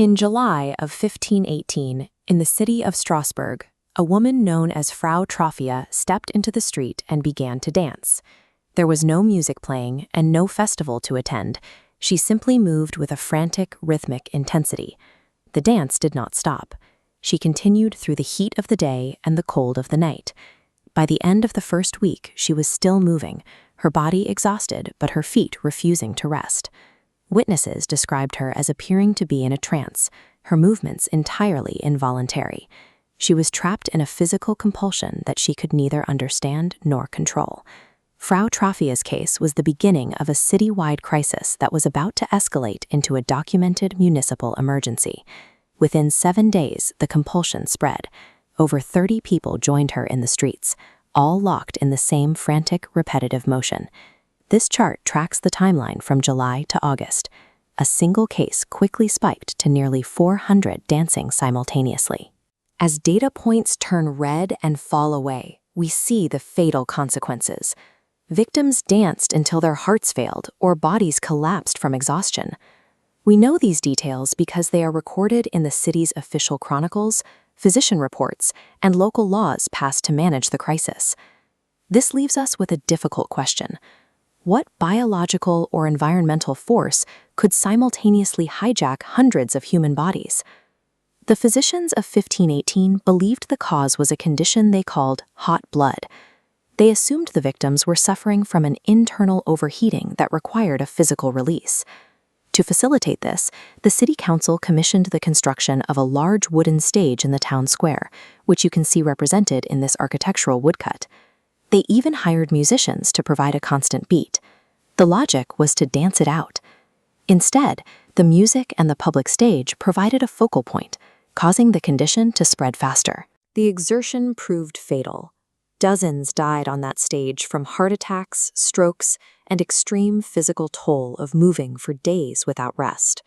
In July of 1518, in the city of Strasbourg, a woman known as Frau Trophia stepped into the street and began to dance. There was no music playing and no festival to attend. She simply moved with a frantic, rhythmic intensity. The dance did not stop. She continued through the heat of the day and the cold of the night. By the end of the first week, she was still moving, her body exhausted but her feet refusing to rest. Witnesses described her as appearing to be in a trance, her movements entirely involuntary. She was trapped in a physical compulsion that she could neither understand nor control. Frau Trophia's case was the beginning of a city-wide crisis that was about to escalate into a documented municipal emergency. Within 7 days, the compulsion spread. Over 30 people joined her in the streets, all locked in the same frantic, repetitive motion. This chart tracks the timeline from July to August. A single case quickly spiked to nearly 400 dancing simultaneously. As data points turn red and fall away, we see the fatal consequences. Victims danced until their hearts failed or bodies collapsed from exhaustion. We know these details because they are recorded in the city's official chronicles, physician reports, and local laws passed to manage the crisis. This leaves us with a difficult question. What biological or environmental force could simultaneously hijack hundreds of human bodies? The physicians of 1518 believed the cause was a condition they called hot blood. They assumed the victims were suffering from an internal overheating that required a physical release. To facilitate this, the city council commissioned the construction of a large wooden stage in the town square, which you can see represented in this architectural woodcut. They even hired musicians to provide a constant beat. The logic was to dance it out. Instead, the music and the public stage provided a focal point, causing the condition to spread faster. The exertion proved fatal. Dozens died on that stage from heart attacks, strokes, and extreme physical toll of moving for days without rest.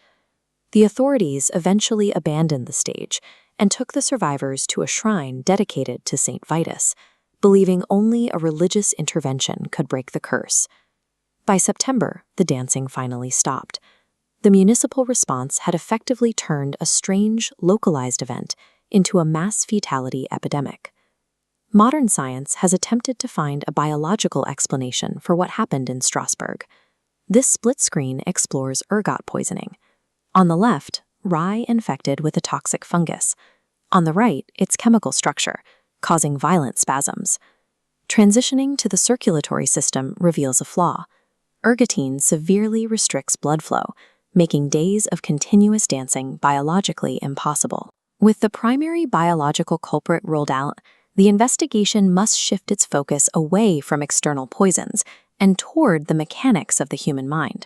The authorities eventually abandoned the stage and took the survivors to a shrine dedicated to Saint Vitus, believing only a religious intervention could break the curse. By September, the dancing finally stopped. The municipal response had effectively turned a strange, localized event into a mass fatality epidemic. Modern science has attempted to find a biological explanation for what happened in Strasbourg. This split screen explores ergot poisoning. On the left, rye infected with a toxic fungus. On the right, its chemical structure, causing violent spasms. Transitioning to the circulatory system reveals a flaw. Ergotine severely restricts blood flow, making days of continuous dancing biologically impossible. With the primary biological culprit ruled out, the investigation must shift its focus away from external poisons and toward the mechanics of the human mind.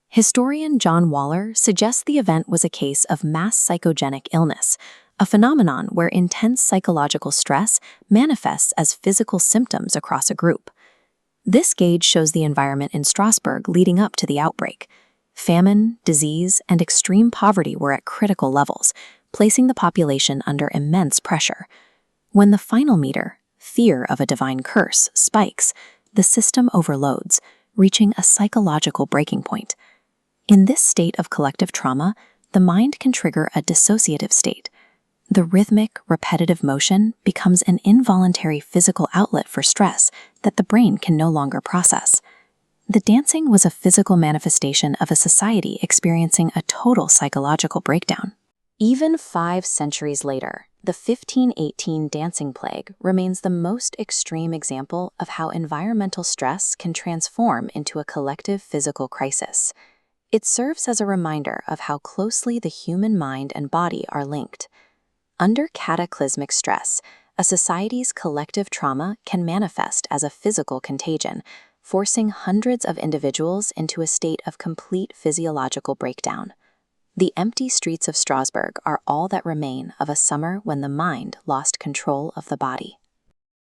Historian John Waller suggests the event was a case of mass psychogenic illness, a phenomenon where intense psychological stress manifests as physical symptoms across a group. This gauge shows the environment in Strasbourg leading up to the outbreak. Famine, disease, and extreme poverty were at critical levels, placing the population under immense pressure. When the final meter, fear of a divine curse, spikes, the system overloads, reaching a psychological breaking point. In this state of collective trauma, the mind can trigger a dissociative state. The rhythmic, repetitive motion becomes an involuntary physical outlet for stress that the brain can no longer process. The dancing was a physical manifestation of a society experiencing a total psychological breakdown. Even 5 centuries later, the 1518 Dancing Plague remains the most extreme example of how environmental stress can transform into a collective physical crisis. It serves as a reminder of how closely the human mind and body are linked. Under cataclysmic stress, a society's collective trauma can manifest as a physical contagion, forcing hundreds of individuals into a state of complete physiological breakdown. The empty streets of Strasbourg are all that remain of a summer when the mind lost control of the body.